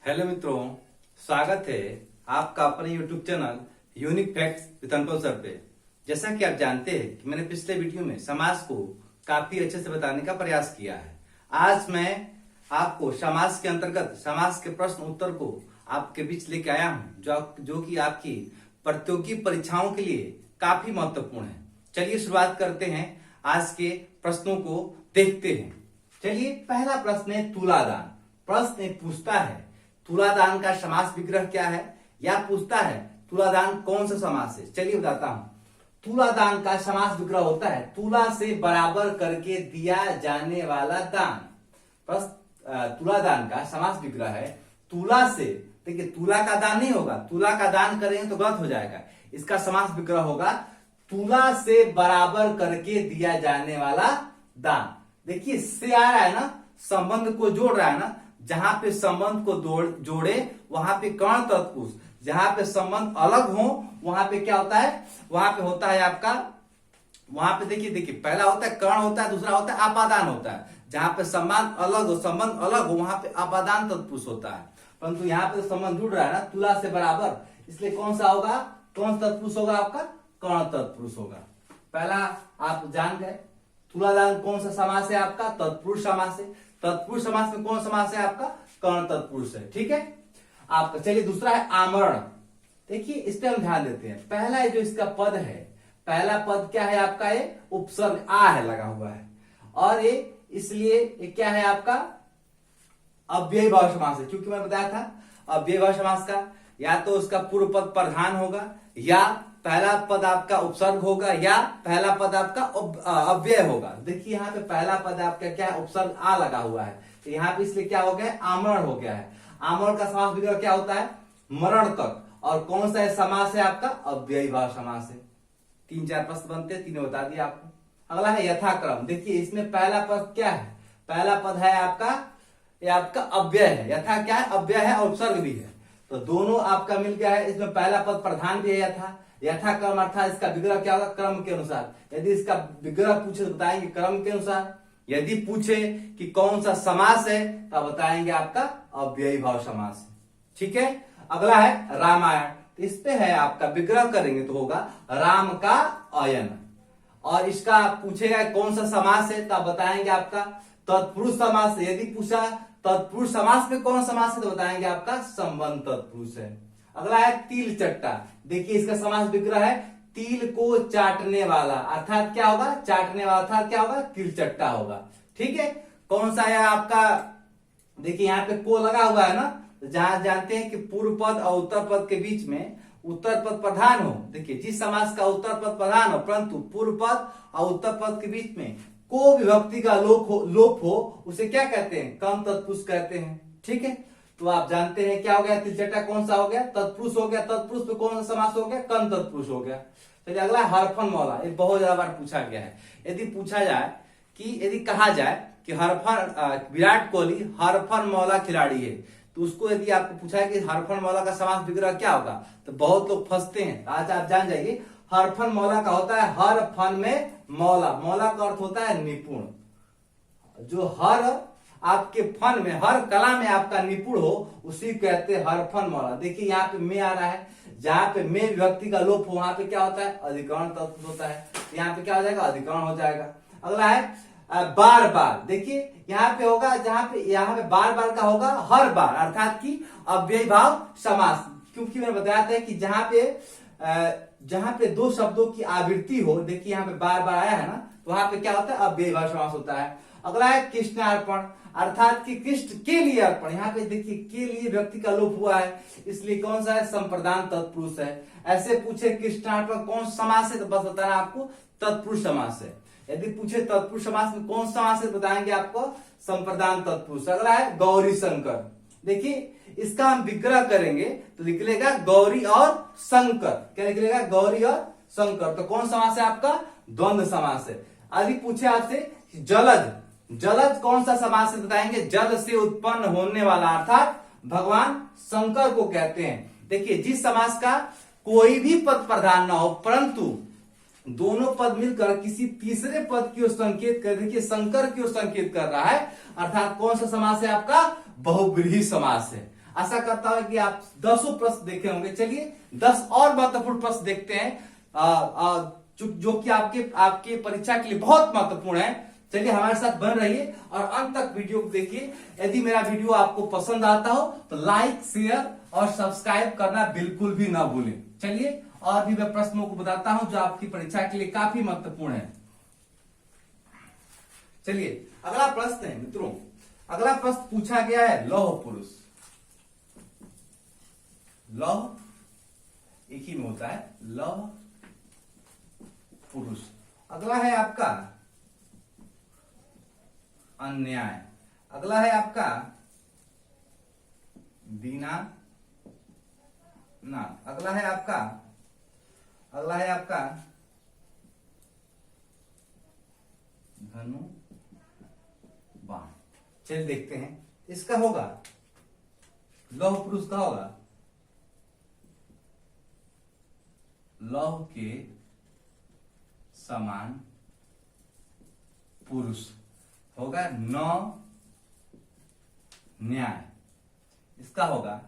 Hello मित्रों, स्वागत है आपका अपने YouTube channel unique facts with अनपल सर पे। जैसा कि आप जानते हैं कि मैंने पिछले वीडियो में समाज को काफी अच्छे से बताने का प्रयास किया है। आज मैं आपको समाज के अंतर्गत समाज के प्रश्न उत्तर को आपके बीच लेके आया हूं, जो कि आपकी प्रतियोगी परीक्षाओं के लिए काफी महत्वपूर्ण है। चलिए शुरुआत करते हैं, आज के प्रश्नों को देखते हैं। चलिए, पहला प्रश्न है तुलादान। प्रश्न पूछता है तुलादान का समास विग्रह क्या है, या पूछता है तुलादान कौन सा समास है। चलिए बताता हूं। तुलादान का समास विग्रह होता है तुला से बराबर करके दिया जाने वाला दान। तुलादान का समास विग्रह है तुला से। देखिए, तुला का दान नहीं होगा, तुला का दान करेंगे तो गलत हो जाएगा। इसका समास विग्रह होगा तुला से बराबर करके दिया जाने वाला दान। देखिए, इससे आ रहा है ना, संबंध को जोड़ रहा है ना। जहां पे संबंध को जोड़े वहां पे कर्ण तत्पुरुष, जहां पे संबंध अलग हो वहां पे क्या होता है, वहां पे होता है आपका, वहां पे देखिए पहला होता है कर्ण होता है, दूसरा होता है अपादान होता है। जहां पे संबंध अलग हो वहां पे अपादान तत्पुरुष होता है। परंतु यहाँ पे संबंध जुड़ रहा है ना तुला से बराबर, इसलिए कौन सा होगा, कौन सा तत्पुरुष होगा आपका, कर्ण तत्पुरुष होगा। पहला आप जान गए। तुलादान कौन सा समास है आपका, तत्पुरुष समास है। तत्पुरुष समास में कौन समास है आपका, कर्ण तत्पुरुष है। ठीक है आपका। चलिए, दूसरा है आमरण। देखिए, इस पे हम ध्यान देते हैं। पहला जो इसका पद है, पहला पद क्या है आपका, ये उपसर्ग आ है लगा हुआ है, और ये इसलिए ये क्या है आपका, अव्ययी भाव समास है। क्योंकि मैं बताया था अव्ययी भाव समास का या तो उसका पूर्व पद प्रधान होगा, या पहला पद आपका उपसर्ग होगा, या पहला पद आपका अव्यय होगा। देखिए, यहाँ पे पहला पद आपका क्या है, उपसर्ग आ लगा हुआ है, तो यहाँ पे इसलिए क्या हो गया, आमरण हो गया है। आमरण का समास विग्रह क्या होता है, मरण तक। और कौन सा समास है आपका, अव्ययी भाव समास है। 3-4 प्रश्न बनते हैं, तीनों बता दिया आपको। अगला है यथाक्रम। देखिए, इसमें पहला पद क्या है, पहला पद है आपका, ये आपका अव्यय है। यथा क्या है, अव्यय है और उपसर्ग भी है, तो दोनों आपका मिल गया है। इसमें पहला पद प्रधान भी है, यथाक्रम अर्थात इसका विग्रह क्या होगा, क्रम के अनुसार। यदि इसका विग्रह पूछे तो बताएंगे क्रम के अनुसार। यदि पूछे कि कौन सा समास है तो बताएंगे आपका अव्ययी भाव समास है। ठीक है। अगला है रामायण। इस पे है आपका विग्रह करेंगे तो होगा राम का अयन, और इसका पूछेगा कौन सा समास है तो बताएंगे आपका तत्पुरुष समास है। यदि पूछा तत्पुरुष समास में कौन समास है तो बताएंगे आपका संबंध तत्पुरुष है। अगला है तिल चट्टा। देखिए, इसका समास विग्रह है तिल को चाटने वाला, अर्थात क्या होगा, चाटने वाला, अर्थात क्या होगा, तिल चट्टा होगा। ठीक है। कौन सा है आपका, देखिए यहाँ पे को लगा हुआ है ना, जहां जानते हैं कि पूर्व पद और उत्तर पद के बीच में उत्तर पद प्रधान हो। देखिए, जिस समास का उत्तर पद प्रधान हो परंतु पूर्व पद और उत्तर पद के बीच में को विभक्ति का लोप हो उसे क्या कहते हैं, कम तत्पुरुष कहते हैं। ठीक है। तो आप जानते हैं क्या हो गया, तिलचट्टा कौन सा हो गया, तत्पुरुष हो गया। तत्पुरुष पे कौन सा समास हो गया, कम तत्पुरुष हो गया। चलिए, अगला हरफन मौला। ये बहुत ज्यादा बार पूछा गया है। यदि पूछा जाए कि, यदि कहा जाए कि विराट कोहली हरफन मौला खिलाड़ी है, तो उसको यदि आपको पूछा है कि हरफन मौला का समास विग्रह क्या होगा, तो बहुत लोग फंसते हैं। आज आप जान जाइए, हरफन मौला का होता है हर फन में मौला। मौला का अर्थ होता है निपुण। जो हर आपके फन में, हर कला में आपका निपुण हो उसी कहते हैं हरफन मौला। देखिए, यहाँ पे में आ रहा है, जहां पे में विभक्ति का लोप हो वहां पे क्या होता है, अधिकरण तत्पुरुष होता है। यहाँ पे क्या हो जाएगा, अधिकरण हो जाएगा। अगला है बार बार। देखिए, यहाँ पे होगा, यहाँ पे बार बार का होगा हर बार, अर्थात की अव्ययी भाव समास। क्योंकि मैंने बताया था कि जहां पे दो शब्दों की आवृत्ति हो, देखिए यहाँ पे बार बार आया है ना, तो वहां पे क्या होता है, अव्ययी भाव समास होता है। अगला है कृष्णार्पण, अर्थात कि कृष्ण के लिए अर्पण। यहाँ पे देखिए के लिए व्यक्ति का लोप हुआ है, इसलिए कौन सा है, संप्रदान तत्पुरुष है। ऐसे पूछे कृष्णार्पण कौन समास है तो बस बताना आपको तत्पुरुष समास है। यदि पूछे तत्पुरुष समास में कौन समास है बताएंगे आपको संप्रदान तत्पुरुष। अगला है गौरी शंकर। देखिए, इसका हम विग्रह करेंगे तो निकलेगा गौरी और शंकर। क्या निकलेगा, गौरी और शंकर। तो कौन समास है आपका, द्वंद्व समास है। यदि पूछे आपसे जलज, जलज कौन सा समास है बताएंगे जल से उत्पन्न होने वाला, अर्थात भगवान शंकर को कहते हैं। देखिए, जिस समास का कोई भी पद प्रधान ना हो परंतु दोनों पद मिलकर किसी तीसरे पद की ओर संकेत कर, देखिए शंकर की ओर संकेत कर रहा है, अर्थात कौन सा समास है आपका, बहुब्रीहि समास है। आशा करता हूं कि आप 10 प्रश्न देखे होंगे। चलिए 10 और महत्वपूर्ण प्रश्न देखते हैं जो कि आपके आपके परीक्षा के लिए बहुत महत्वपूर्ण है। चलिए हमारे साथ बन रहिए और अंत तक वीडियो को देखिए। यदि मेरा वीडियो आपको पसंद आता हो तो लाइक, शेयर और सब्सक्राइब करना बिल्कुल भी ना भूलें। चलिए और भी मैं प्रश्नों को बताता हूं जो आपकी परीक्षा के लिए काफी महत्वपूर्ण है। चलिए अगला प्रश्न है मित्रों, अगला प्रश्न पूछा गया है लौह पुरुष। लौह एक ही में होता है, लौह पुरुष। अगला है आपका अन्याय। अगला है आपका दीनानाथ। अगला है आपका धनु बाण। चलिए देखते हैं इसका होगा, लौह पुरुष का होगा लौह के समान पुरुष, होगा नौ न्याय। इसका होगा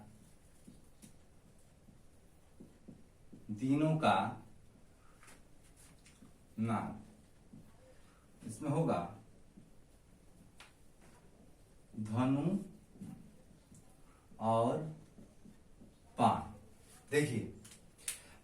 दीनों का नाथ। इसमें होगा धनु और बाण। देखिए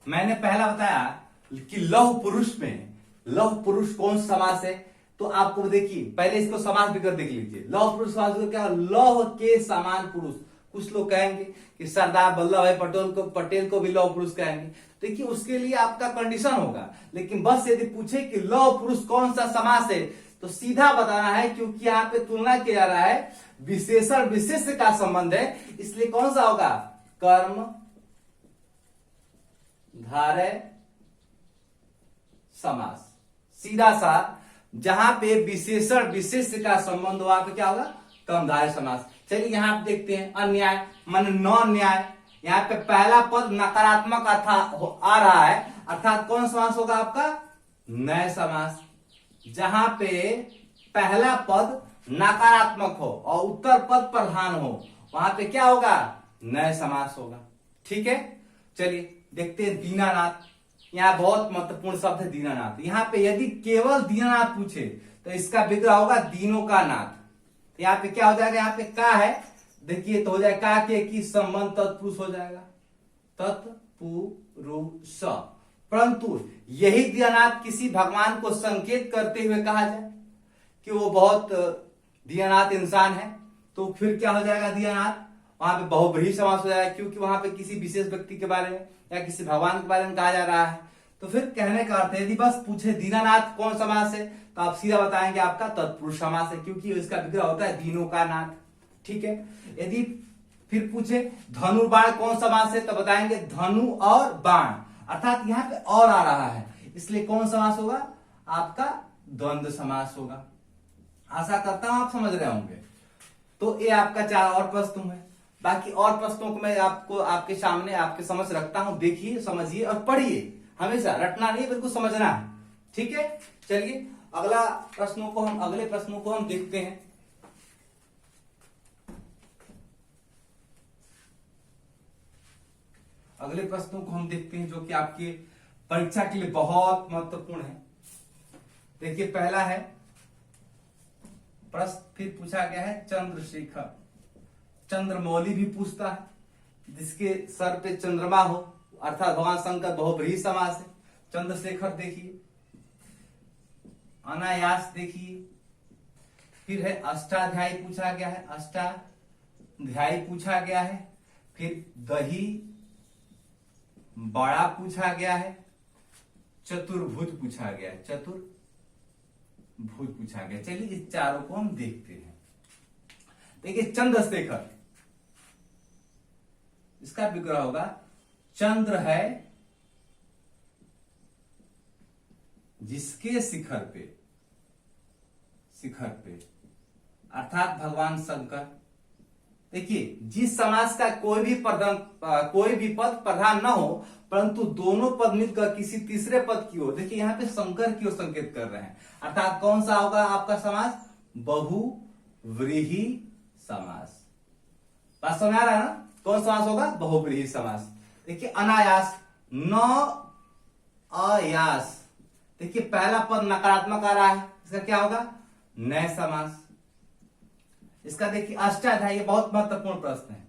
मैंने पहला बताया कि लौह पुरुष में, लौह पुरुष कौन सा समास है, तो आपको देखिए पहले इसको समास विग्रह देख लीजिए। लौह पुरुष समास विग्रह क्या है? लौह के समान पुरुष। कुछ लोग कहेंगे कि सरदार वल्लभ भाई पटेल को भी लौह पुरुष कहेंगे। देखिए उसके लिए आपका कंडीशन होगा, लेकिन बस यदि पूछे कि लौह पुरुष कौन सा समास है तो सीधा बताना है, क्योंकि यहाँ पे तुलना किया जा रहा है, विशेषण विशेष का संबंध है, इसलिए कौन सा होगा? कर्म धारय समास। सीधा सा जहां पे विशेषण विशेष का संबंध हो, वहां पे क्या होगा? कर्मधारय समास। चलिए यहां आप देखते हैं अन्याय मन नौ न्याय। यहाँ पे पहला पद नकारात्मक आ रहा है, अर्थात कौन समास होगा आपका? नय समास। जहां पे पहला पद नकारात्मक हो और उत्तर पद प्रधान हो, वहां पे क्या होगा? नय समास होगा। ठीक है, चलिए देखते हैं दीनानाथ। यहाँ बहुत महत्वपूर्ण शब्द है दीनानाथ। यहाँ पे यदि केवल दीनानाथ पूछे तो इसका विग्रह होगा दीनों का नाथ। यहाँ पे क्या हो जाएगा? यहाँ पे का है, देखिए तो हो जाएगा का के की संबंध तत्पुरुष हो जाएगा, तत्पुरुष। परंतु यही दीनानाथ किसी भगवान को संकेत करते हुए कहा जाए कि वो बहुत दीनानाथ इंसान है, तो फिर क्या हो जाएगा? दीनानाथ वहां पे बहुब्रीहि समास हो जाएगा, क्योंकि वहां पे किसी विशेष व्यक्ति के बारे में या किसी भगवान के बारे में कहा जा रहा है। तो फिर कहने का अर्थ है, यदि बस पूछे दीनानाथ कौन समास है तो आप सीधा बताएंगे आपका तत्पुरुष समास है, क्योंकि इसका विग्रह होता है दीनों का नाथ। ठीक है, यदि फिर पूछे धनुर्बाण कौन समास है तो बताएंगे धनु और बाण, अर्थात यहाँ पे और आ रहा है, इसलिए कौन समास होगा? आपका द्वंद्व समास होगा। आशा करता हूं आप समझ रहे होंगे। तो ये आपका 4 और प्रश्न है। बाकी और प्रश्नों को मैं आपको आपके सामने आपके समझ रखता हूं, देखिए समझिए और पढ़िए। हमेशा रटना नहीं, बिल्कुल समझना है। ठीक है, चलिए अगले प्रश्नों को हम देखते हैं। अगले प्रश्नों को हम देखते हैं जो कि आपके परीक्षा के लिए बहुत महत्वपूर्ण है। देखिए पहला है प्रश्न, फिर पूछा गया है चंद्रशेखर। चंद्रमौली भी पूछता है, जिसके सर पे चंद्रमा हो, अर्थात भगवान शंकर बहुब्रीहि समास है। चंद्रशेखर देखिए, अनायास देखिए, फिर है अष्टाध्यायी पूछा गया है, अष्टाध्यायी पूछा गया है, फिर दही बड़ा पूछा गया है, चतुर्भुज पूछा गया है, चतुर्भुज पूछा गया। चलिए इस चारों को हम देखते हैं। देखिए चंद्रशेखर, इसका विग्रह होगा चंद्र है जिसके शिखर पे अर्थात भगवान शंकर। देखिए जिस समास का कोई भी पद प्रधान न हो, परंतु दोनों पद मिलकर किसी तीसरे पद की ओर, देखिए यहां पे शंकर की ओर संकेत कर रहे हैं, अर्थात कौन सा होगा आपका समास? बहुव्रीहि समास। बात समझ आ रहा है ना? कौन समास होगा? बहुव्रीहि समास। देखिए अनायास, न अयास। देखिए पहला पद नकारात्मक आ रहा है, इसका क्या होगा? नय समास। इसका देखिए अष्टाध्यायी, ये बहुत महत्वपूर्ण प्रश्न है,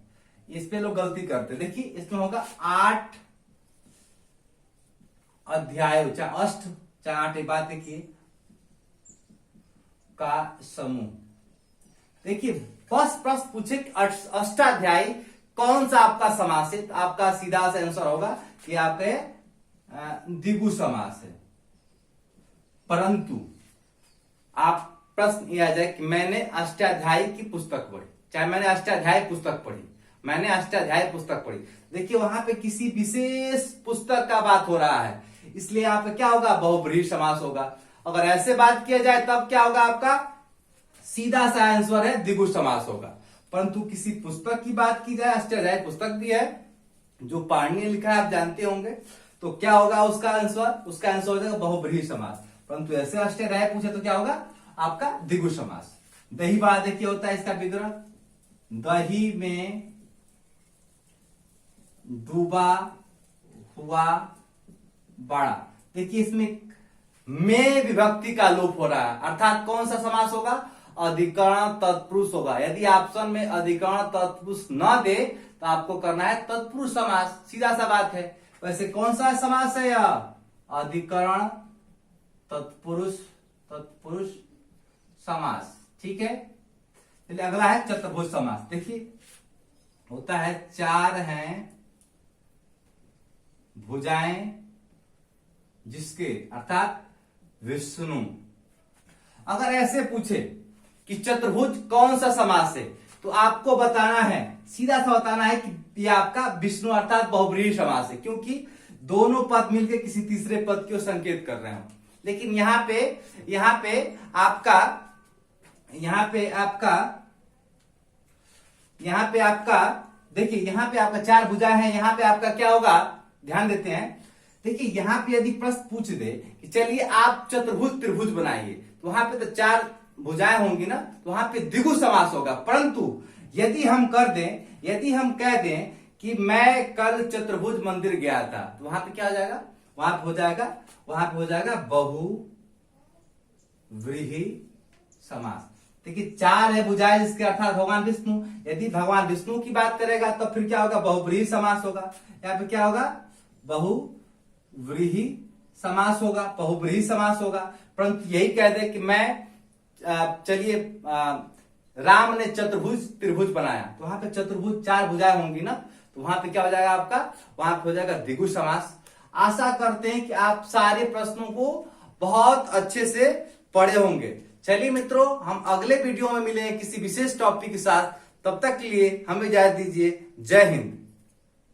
इस पे लोग गलती करते हैं। देखिए इसमें होगा 8 अध्याय, चाहे अष्ट चाहे 8, एक बात देखिए, का समूह। देखिए फर्स्ट प्रश्न पूछे कि अष्टाध्यायी कौन सा आपका समास है, तो आपका सीधा सा आंसर होगा कि आपके द्विगु समास है। परंतु आप प्रश्न यह आ जाए कि मैंने अष्टाध्यायी की पुस्तक पढ़ी, चाहे मैंने अष्टाध्यायी पुस्तक पढ़ी, मैंने अष्टाध्यायी पुस्तक पढ़ी, देखिए वहां पे किसी विशेष पुस्तक का बात हो रहा है, इसलिए यहाँ पे क्या होगा? बहुव्रीहि समास होगा। अगर ऐसे बात किया जाए तब क्या होगा? आपका सीधा सा आंसर है द्विगु समास होगा। परंतु किसी पुस्तक की बात की जाए, अष्टाध्यायी पुस्तक भी है जो पाणिनि ने लिखा है, आप जानते होंगे, तो क्या होगा उसका आंसर? उसका आंसर हो जाएगा बहुव्रीहि समास। परंतु ऐसे अष्टाध्यायी पूछे तो क्या होगा? आपका द्विगु समास। दही बड़ा देखिए होता है इसका विग्रह, दही में डूबा हुआ बड़ा। देखिए इसमें में विभक्ति का लोप हो रहा है, अर्थात कौन सा समास होगा? अधिकरण तत्पुरुष होगा। यदि ऑप्शन में अधिकरण तत्पुरुष न दे तो आपको करना है तत्पुरुष समास, सीधा सा बात है। वैसे कौन सा समास है यह? अधिकरण तत्पुरुष समास, ठीक है। चलिए अगला है चतुर्भुज समास। देखिए होता है 4 हैं भुजाएं जिसके, अर्थात विष्णु। अगर ऐसे पूछे कि चतुर्भुज कौन सा समास है, तो आपको बताना है, सीधा सा बताना है कि यह आपका विष्णु अर्थात बहुव्रीहि समास है, क्योंकि दोनों पद मिलकर किसी तीसरे पद को संकेत कर रहे हो। लेकिन यहां पे आपका देखिए, यहाँ पे आपका 4 भुजा है, यहाँ पे आपका क्या होगा? ध्यान देते हैं। देखिए यहाँ पे यदि प्रश्न पूछ दे कि चलिए आप चतुर्भुज त्रिभुज बनाइए, तो वहां पे तो 4 भुजाएं होंगी ना, तो वहां पे द्विगु समास होगा। परंतु यदि हम कह दें कि मैं कल चतुर्भुज मंदिर गया था, तो वहां पे क्या हो जाएगा? वहां पे हो जाएगा बहुव्रीहि समास। देखिए 4 है भुजाएं जिसके अर्थात भगवान विष्णु। यदि भगवान विष्णु की बात करेगा तो फिर क्या होगा? बहुव्रीहि समास होगा। यहाँ पे क्या होगा? बहुव्रीहि समास होगा। परंतु यही कह दे कि मैं चलिए राम ने चतुर्भुज त्रिभुज बनाया, तो वहां पे चतुर्भुज 4 भुजाएं होंगी ना, तो वहां पे क्या हो जाएगा? आपका वहां पे हो जाएगा द्विगु समास। आशा करते हैं कि आप सारे प्रश्नों को बहुत अच्छे से पढ़े होंगे। चलिए मित्रों, हम अगले वीडियो में मिलेंगे किसी विशेष टॉपिक के साथ। तब तक के लिए हमें इजाजत दीजिए। जय हिंद।